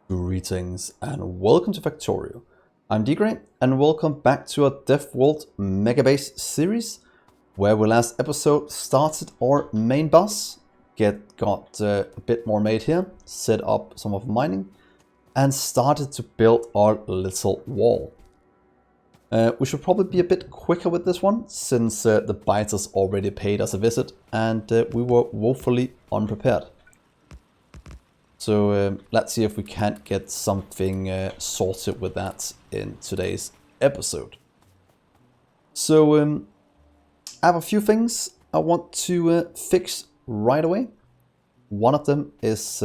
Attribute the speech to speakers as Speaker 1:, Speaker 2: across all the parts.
Speaker 1: Greetings and welcome to Factorio. I'm Dgray and welcome back to our DeathWorld Megabase series, where we last episode started our main boss, got a bit more made here, set up some of mining, and started to build our little wall. We should probably be a bit quicker with this one, since the biters already paid us a visit and we were woefully unprepared. So let's see if we can't get something sorted with that in today's episode. So I have a few things I want to fix right away. One of them is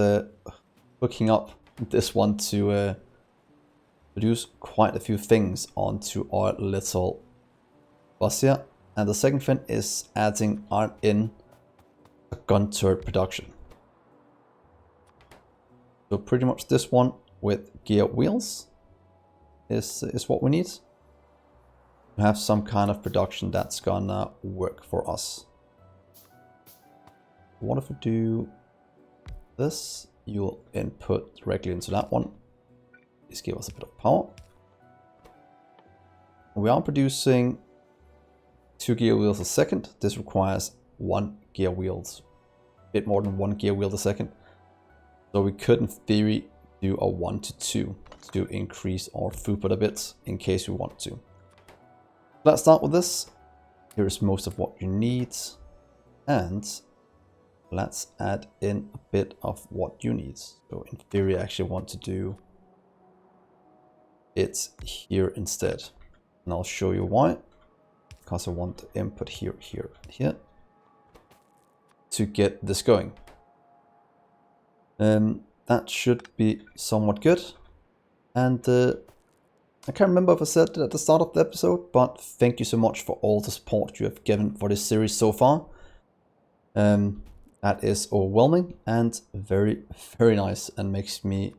Speaker 1: hooking up this one to produce quite a few things onto our little bus here. And the second thing is adding in a gun turret production. So pretty much this one with gear wheels is what we need to have some kind of production that's gonna work for us. What if we do this? You'll input directly into that one. Please give us a bit of power. We are producing 2 gear wheels a second. This requires 1 gear wheels, a bit more than 1 gear wheel a second. So we could, in theory, do a 1 to 2 to increase our throughput a bit in case we want to. Let's start with this. Here's most of what you need. And let's add in a bit of what you need. So in theory, I actually want to do it here instead. And I'll show you why. Because I want to input here, here, and here to get this going. That should be somewhat good. And I can't remember if I said it at the start of the episode, but thank you so much for all the support you have given for this series so far. That is overwhelming and very, very nice, and makes me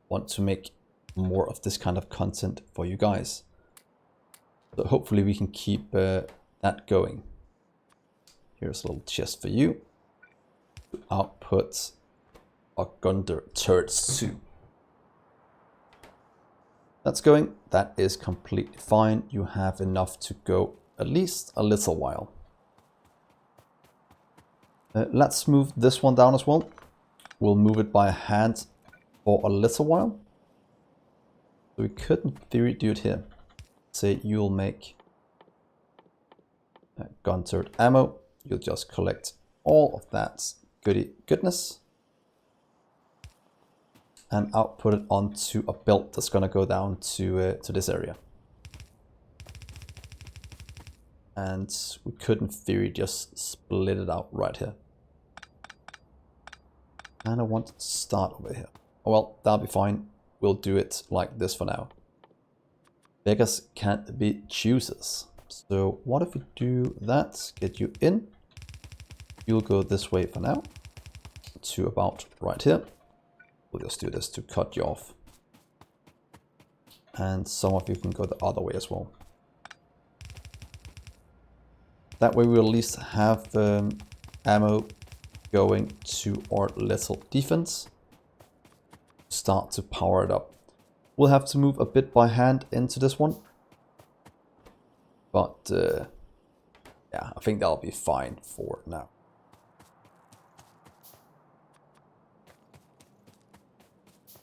Speaker 1: want to make more of this kind of content for you guys. So hopefully we can keep that going. Here's a little chest for you. Output our gun turrets too. That's going. That is completely fine. You have enough to go at least a little while. Let's move this one down as well. We'll move it by hand for a little while. So we could in theory do it here. Say you'll make gun turret ammo. You'll just collect all of that goodness and output it onto a belt that's going to go down to this area. And we could in theory just split it out right here. And I want it to start over here. Well, that'll be fine. We'll do it like this for now. Beggars can't be choosers. So what if we do that? Get you in. You'll go this way for now to about right here. We'll just do this to cut you off. And some of you can go the other way as well. That way we'll at least have ammo going to our little defense. Start to power it up. We'll have to move a bit by hand into this one. But yeah, I think that'll be fine for now.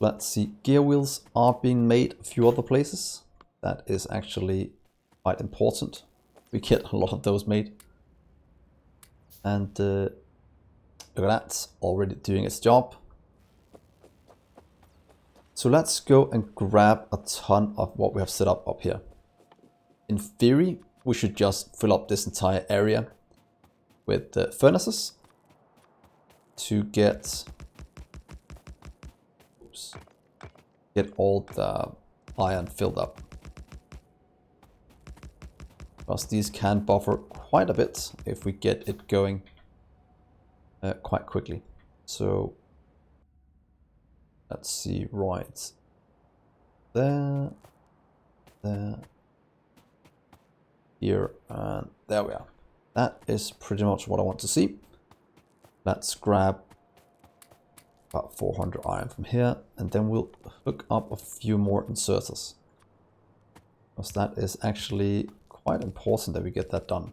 Speaker 1: Let's see, gear wheels are being made a few other places. That is actually quite important. We get a lot of those made. And look at that, already doing its job. So let's go and grab a ton of what we have set up here. In theory, we should just fill up this entire area with the furnaces to get all the iron filled up. Because these can buffer quite a bit if we get it going quite quickly. So let's see, right there, here, and there we are. That is pretty much what I want to see. Let's grab About 400 iron from here, and then we'll hook up a few more inserters. Because that is actually quite important that we get that done.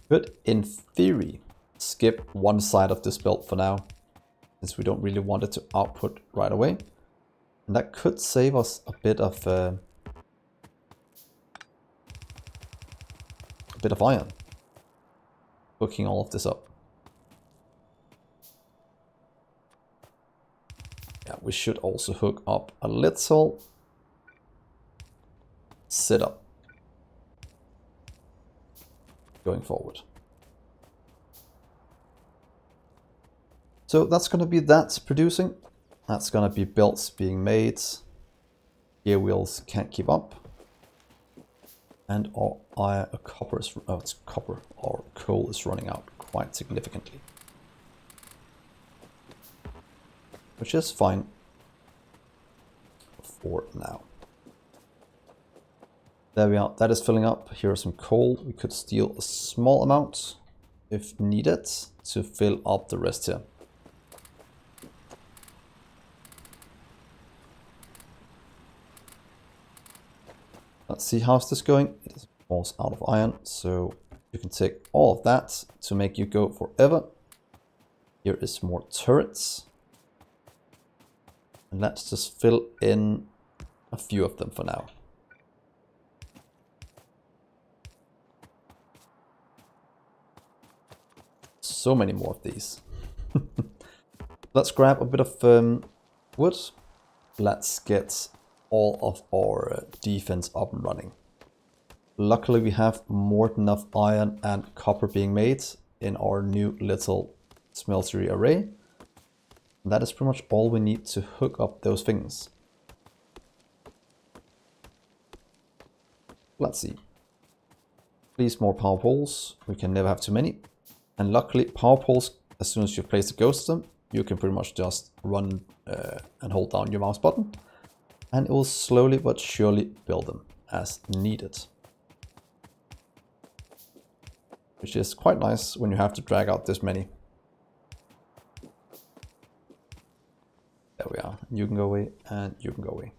Speaker 1: Could, in theory, skip one side of this build for now, since we don't really want it to output right away. And that could save us a bit of iron, hooking all of this up. Yeah, we should also hook up a little setup going forward. So that's going to be that producing. That's going to be builds being made. Gear wheels can't keep up. And our copper is, it's copper, our coal is running out quite significantly. Which is fine for now. There we are, that is filling up. Here is some coal. We could steal a small amount if needed to fill up the rest here. Let's see how's this going. It is of course out of iron, so you can take all of that to make you go forever. Here is more turrets. And let's just fill in a few of them for now. So many more of these. Let's grab a bit of wood. Let's get all of our defense up and running. Luckily we have more than enough iron and copper being made in our new little smeltery array. And that is pretty much all we need to hook up those things. Let's see. Please, more power poles. We can never have too many. And luckily power poles, as soon as you've placed a ghost of them, you can pretty much just run and hold down your mouse button. And it will slowly but surely build them as needed. Which is quite nice when you have to drag out this many. There we are. You can go away and you can go away.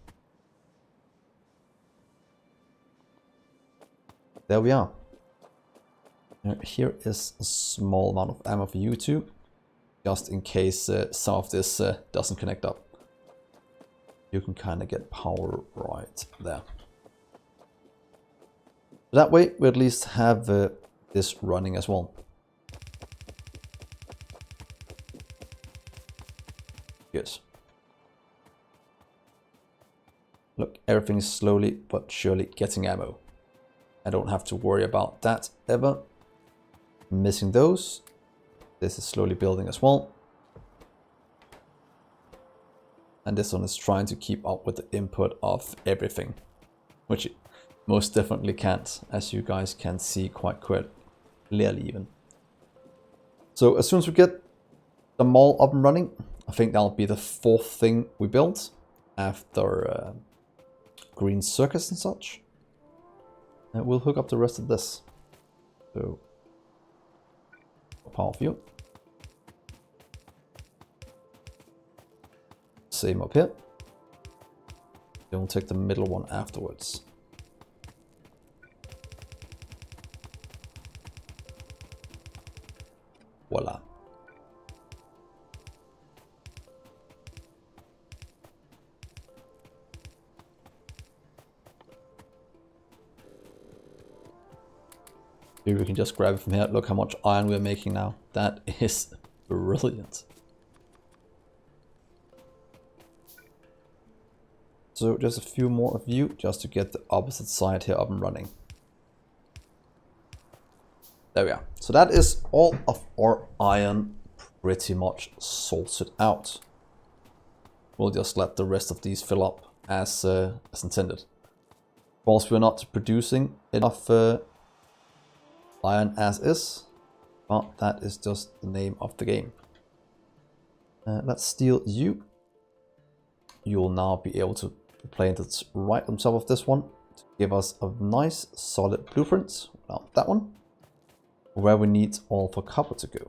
Speaker 1: There we are. Here is a small amount of ammo for you two, just in case some of this doesn't connect up. You can kind of get power right there. That way we at least have this running as well. Good. Look, everything is slowly but surely getting ammo. I don't have to worry about that ever. Missing those. This is slowly building as well. And this one is trying to keep up with the input of everything, which it most definitely can't, as you guys can see quite clearly even. So as soon as we get the mall up and running, I think that'll be the fourth thing we build after green circus and such. And we'll hook up the rest of this. So, power fuel. Same up here. Then we'll take the middle one afterwards. Voila. Here we can just grab it from here. Look how much iron we're making now. That is brilliant. So just a few more of you just to get the opposite side here up and running. There we are. So that is all of our iron pretty much sorted out. We'll just let the rest of these fill up as intended. Of course, we're not producing enough iron as is, but that is just the name of the game. Let's steal you. You'll now be able to plant it right on top of this one to give us a nice solid blueprint. Now that one, where we need all for copper to go.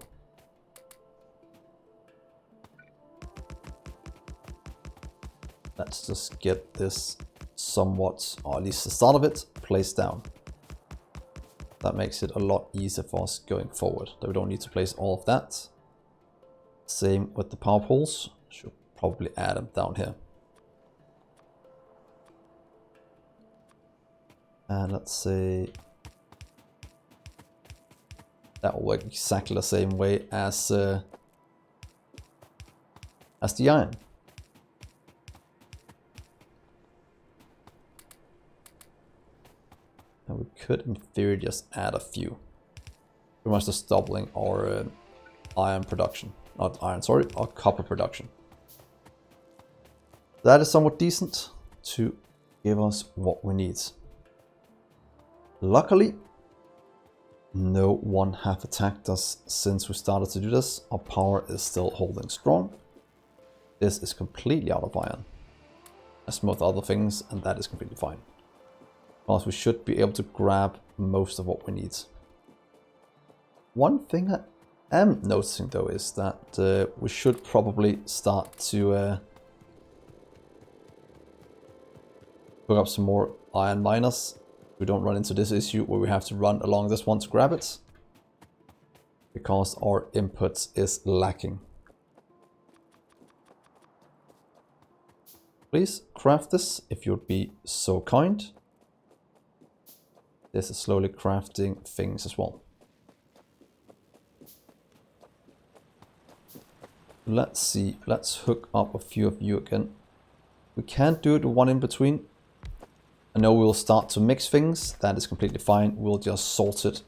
Speaker 1: Let's just get this somewhat, or at least the start of it, placed down. That makes it a lot easier for us going forward. That we don't need to place all of that. Same with the power poles. Should probably add them down here. And let's say that will work exactly the same way as the iron. And we could, in theory, just add a few. Pretty much just doubling our iron production. Not iron, sorry, our copper production. That is somewhat decent to give us what we need. Luckily, no one have attacked us since we started to do this. Our power is still holding strong. This is completely out of iron, as most other things, and that is completely fine. Because we should be able to grab most of what we need. One thing I am noticing though is that we should probably start to hook up some more iron miners. We don't run into this issue where we have to run along this one to grab it, because our input is lacking. Please craft this if you'd be so kind. This is slowly crafting things as well. Let's see, let's hook up a few of you again. We can't do it one in between. I know we'll start to mix things, that is completely fine. We'll just sort it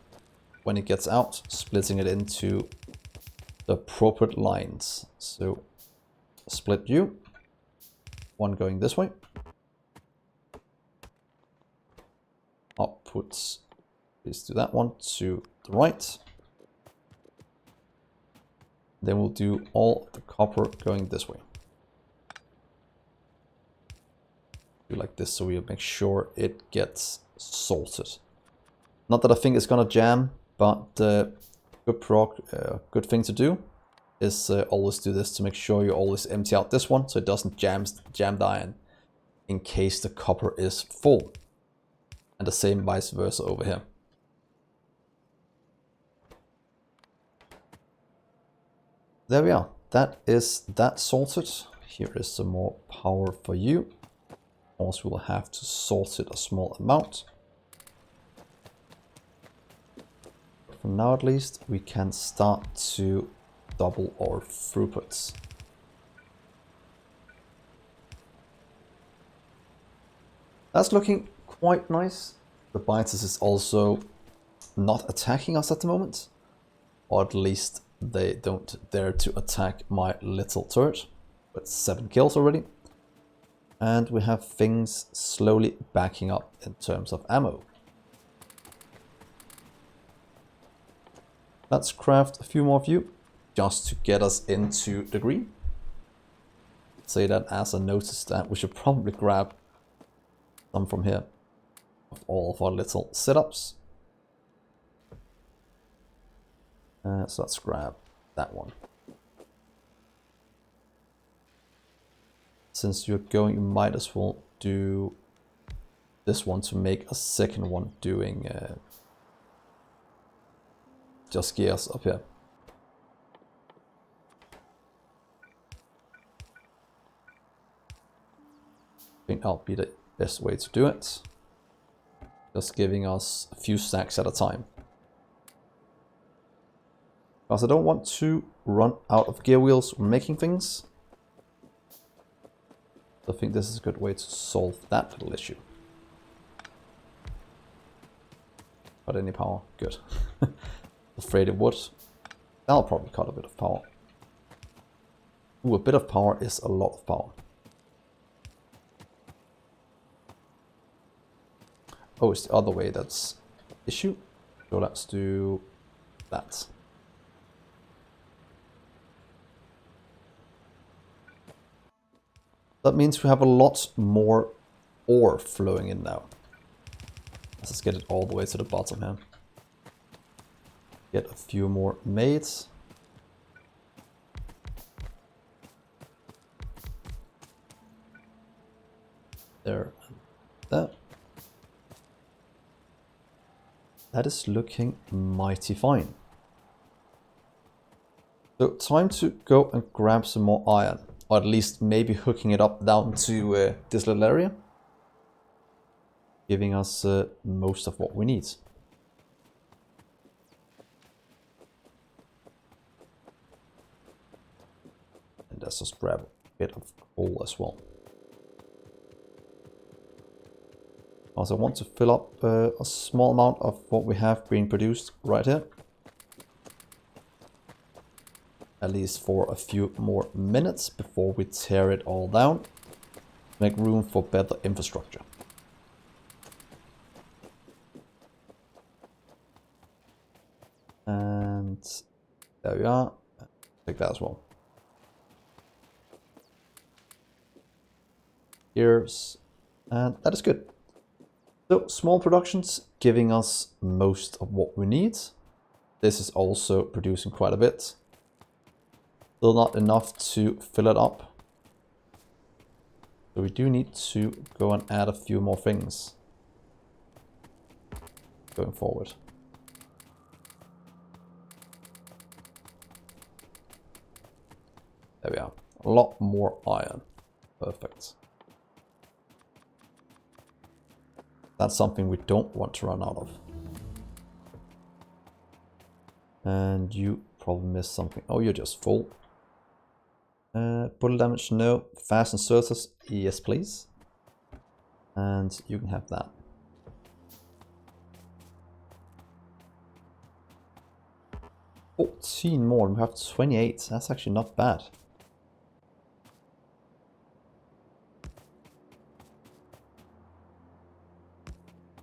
Speaker 1: when it gets out, splitting it into the appropriate lines. So split you, one going this way. Outputs, please do that one to the right. Then we'll do all the copper going this way. Do like this so we'll make sure it gets salted. Not that I think it's gonna jam, but good thing to do is always do this to make sure you always empty out this one so it doesn't jam the iron in case the copper is full. And the same vice versa over here. There we are. That is that sorted. Here is some more power for you. Also, we'll have to sort it a small amount. But for now, at least, we can start to double our throughputs. That's looking quite nice. The Biters is also not attacking us at the moment, or at least they don't dare to attack my little turret with 7 kills already. And we have things slowly backing up in terms of ammo. Let's craft a few more of you just to get us into Dgray. Say that as I noticed that we should probably grab some from here of all of our little setups. So let's grab that one. Since you're going, you might as well do this one to make a second one doing just gears up here. I think that'll be the best way to do it. Just giving us a few stacks at a time. Because I don't want to run out of gear wheels when making things. I think this is a good way to solve that little issue. Got any power? Good. Afraid it would. That'll probably cut a bit of power. Ooh, a bit of power is a lot of power. Oh, it's the other way that's issue. So let's do that. That means we have a lot more ore flowing in now. Let's get it all the way to the bottom here. Get a few more made. there, there. That is looking mighty fine. So time to go and grab some more iron, or at least maybe hooking it up down to this little area, giving us most of what we need. And let's just grab a bit of coal as well. Also, I want to fill up a small amount of what we have being produced right here. At least for a few more minutes before we tear it all down. Make room for better infrastructure. And there we are. Take that as well. Here's, and that is good. So small productions giving us most of what we need. This is also producing quite a bit. Still not enough to fill it up. So we do need to go and add a few more things going forward. There we are. A lot more iron. Perfect. That's something we don't want to run out of. And you probably missed something. Oh, you're just full. Bullet damage, no. Fast inserters, yes please. And you can have that. $14 more, we have 28. That's actually not bad.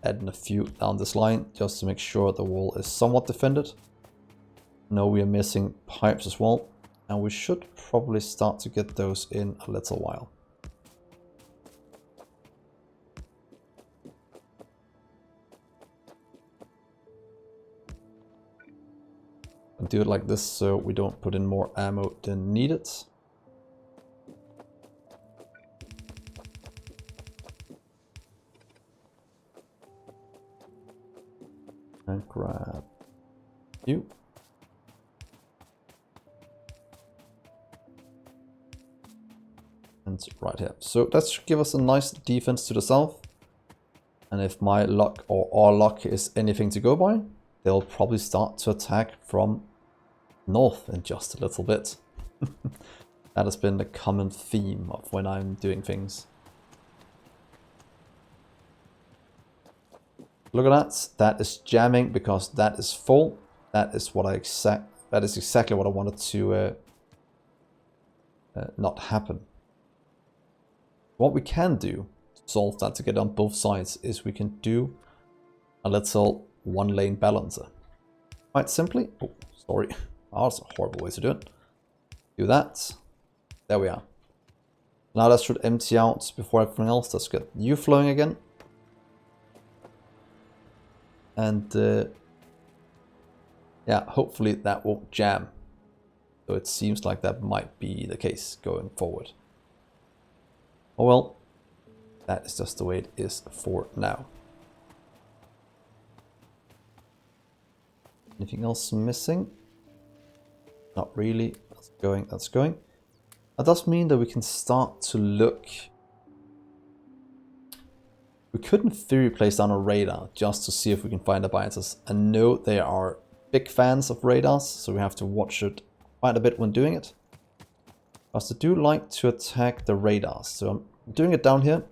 Speaker 1: Adding a few down this line just to make sure the wall is somewhat defended. No, we are missing pipes as well. And we should probably start to get those in a little while. And do it like this so we don't put in more ammo than needed. And grab you. And right here. So that should give us a nice defense to the south. And if my luck or our luck is anything to go by, they'll probably start to attack from north in just a little bit. That has been the common theme of when I'm doing things. Look at that. That is jamming because that is full. That is what that is exactly what I wanted to not happen. What we can do to solve that, to get on both sides, is we can do a little one-lane balancer. Quite simply, oh, sorry, oh, that's a horrible way to do it. Do that. There we are. Now that should empty out before everything else. Let's get you flowing again. And yeah, hopefully that won't jam. So it seems like that might be the case going forward. Oh well, that is just the way it is for now. Anything else missing? Not really. That's going, that's going. That does mean that we can start to look. We could in theory place down a radar just to see if we can find the biters. I know they are big fans of radars, so we have to watch it quite a bit when doing it. Because they do like to attack the radars. So I'm doing it down here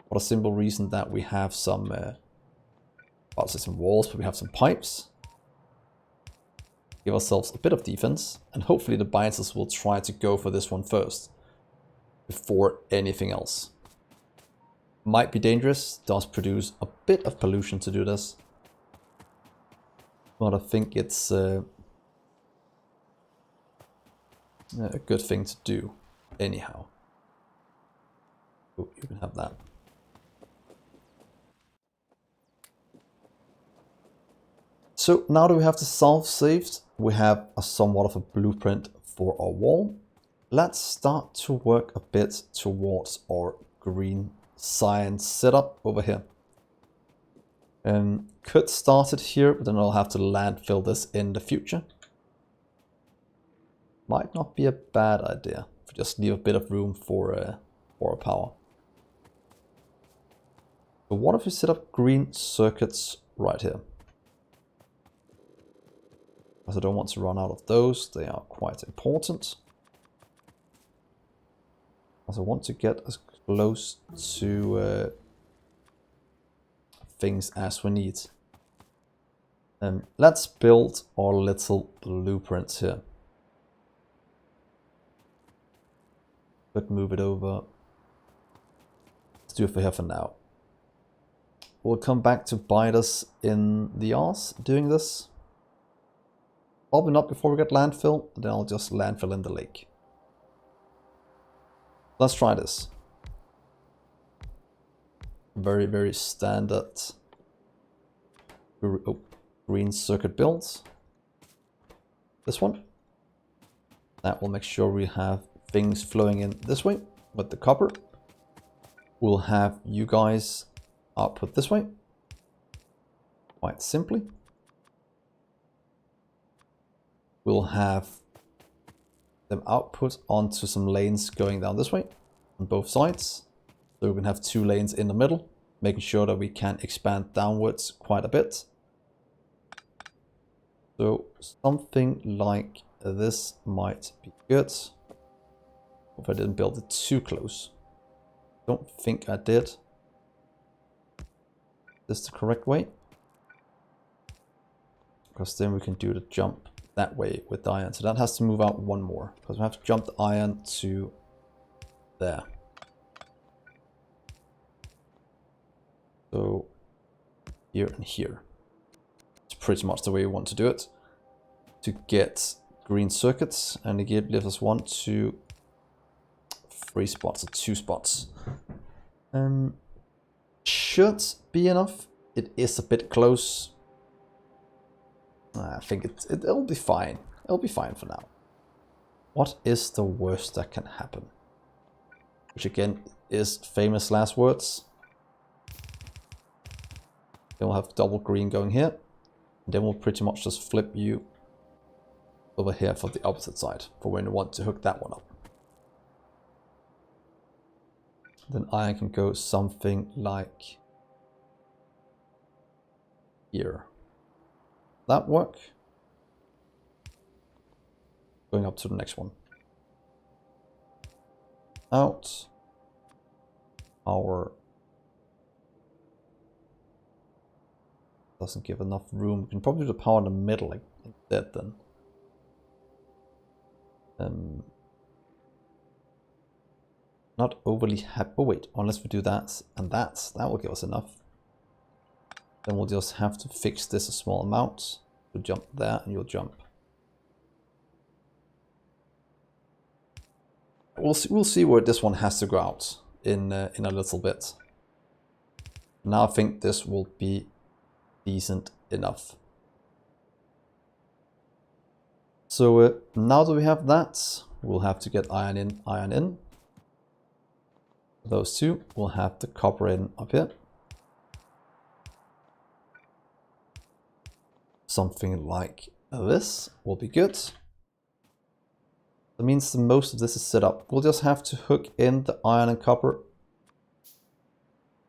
Speaker 1: for the simple reason that we have some, well, some walls, but we have some pipes. Give ourselves a bit of defense, and hopefully the biters will try to go for this one first before anything else. Might be dangerous, does produce a bit of pollution to do this, but I think it's a good thing to do anyhow. Oh, you can have that. So now that we have the south saved, we have a somewhat of a blueprint for our wall. Let's start to work a bit towards our green science setup over here. Could start it here, but then I'll have to landfill this in the future. Might not be a bad idea. Just leave a bit of room for power. But what if we set up green circuits right here? Because I don't want to run out of those. They are quite important. Because I want to get as close to things as we need. Let's build our little blueprints here. But move it over. Let's do it for here for now. We'll come back to bite us in the arse doing this. Probably not before we get landfill, but then I'll just landfill in the lake. Let's try this. Very, very standard green circuit builds. This one. That will make sure we have things flowing in this way with the copper. We'll have you guys output this way. Quite simply. We'll have them output onto some lanes going down this way on both sides. So we can have 2 lanes in the middle, making sure that we can expand downwards quite a bit. So something like this might be good. If I didn't build it too close. Don't think I did. Is this the correct way? Because then we can do the jump that way with the iron. So that has to move out one more. Because we have to jump the iron to there. So here and here. It's pretty much the way we want to do it. To get green circuits. And again, gives us 1, 2, 3 spots or 2 spots. Should be enough. It is a bit close. I think it'll be fine. It'll be fine for now. What is the worst that can happen? Which again is famous last words. Then we'll have double green going here. And then we'll pretty much just flip you over here for the opposite side. For when you want to hook that one up. Then iron can go something like here. That work? Going up to the next one. Out. Power. Doesn't give enough room. We can probably do the power in the middle like instead then. Not overly happy. Oh wait, unless we do that and that will give us enough. Then we'll just have to fix this a small amount. You'll jump there and you'll jump. We'll see where this one has to go out in a little bit. Now I think this will be decent enough. So now that we have that, we'll have to get iron in, iron in. Those two, we'll have the copper in up here. Something like this will be good. That means the most of this is set up. We'll just have to hook in the iron and copper.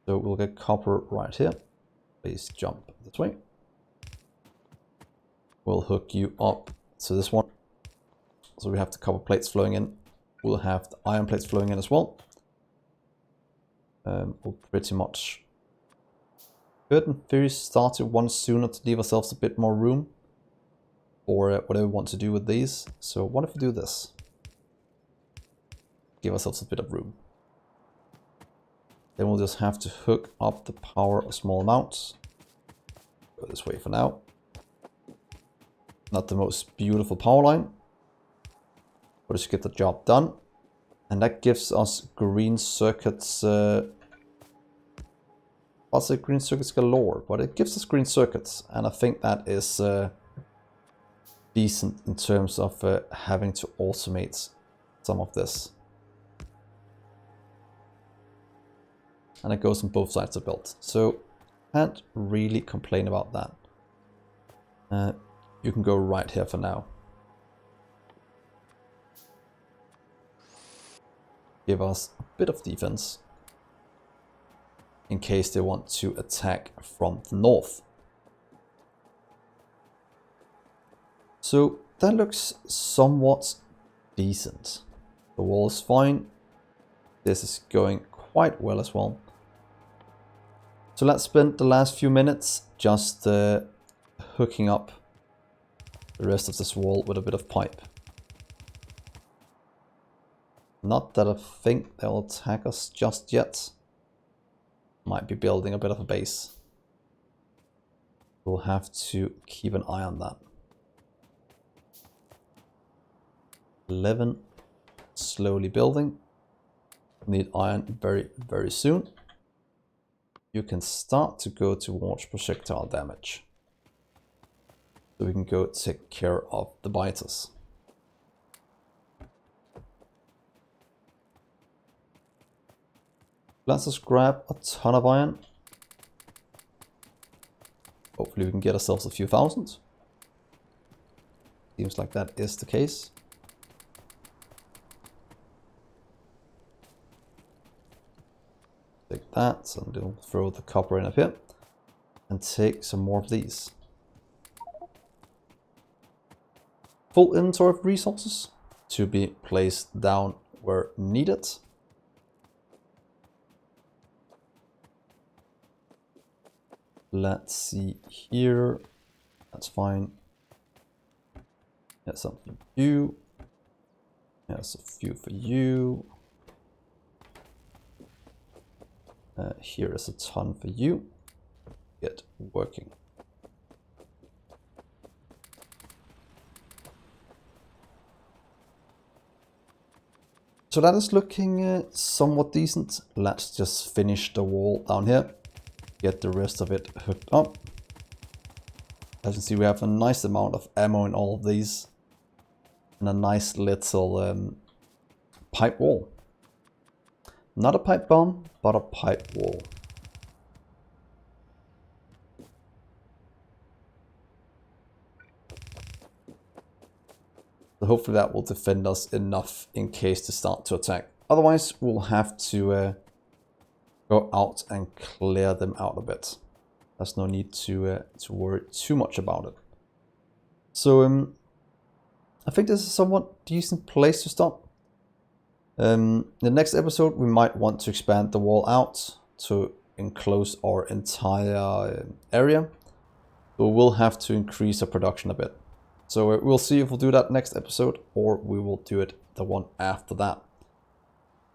Speaker 1: So we'll get copper right here. Please jump this way. We'll hook you up to this one. So we have the copper plates flowing in. We'll have the iron plates flowing in as well. We'll pretty much could in theory start it one sooner to leave ourselves a bit more room for whatever we want to do with these. So what if we do this? Give ourselves a bit of room. Then we'll just have to hook up the power a small amount. Go this way for now. Not the most beautiful power line, but it should get the job done. And that gives us green circuits. I'll say green circuits galore, but it gives us green circuits. And I think that is decent in terms of having to automate some of this. and it goes on both sides of the belt. So can't really complain about that. You can go right here for now. Give us a bit of defense in case they want to attack from the north. So that looks somewhat decent. The wall is fine. This is going quite well as well. So let's spend the last few minutes just hooking up the rest of this wall with a bit of pipe. Not that I think they'll attack us just yet. Might be building a bit of a base. We'll have to keep an eye on that. 11, slowly building. Need iron very, very soon. You can start to go towards projectile damage. So we can go take care of the biters. Let's just grab a ton of iron. Hopefully we can get ourselves a few thousand. Seems like that is the case. Take that and we'll throw the copper in up here. And take some more of these. Full inventory of resources to be placed down where needed. Let's see here. That's fine. There's something for you. There's a few for you. Here is a ton for you. Get working. So that is looking somewhat decent. Let's just finish the wall down here. Get the rest of it hooked up. As you can see, we have a nice amount of ammo in all of these. And a nice little pipe wall. Not a pipe bomb, but a pipe wall. So hopefully that will defend us enough in case they start to attack. Otherwise, we'll have to go out and clear them out a bit. There's no need to worry too much about it. So I think this is a somewhat decent place to stop. In the next episode, we might want to expand the wall out to enclose our entire area. So we'll have to increase our production a bit. So we'll see if we'll do that next episode, or we will do it the one after that.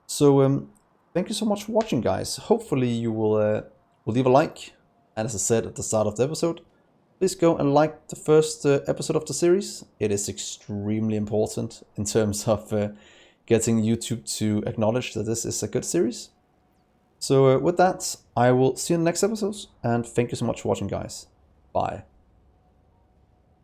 Speaker 1: So thank you so much for watching, guys. Hopefully you will leave a like. And as I said at the start of the episode, please go and like the first episode of the series. It is extremely important in terms of getting YouTube to acknowledge that this is a good series. So with that, I will see you in the next episodes. And thank you so much for watching, guys. Bye.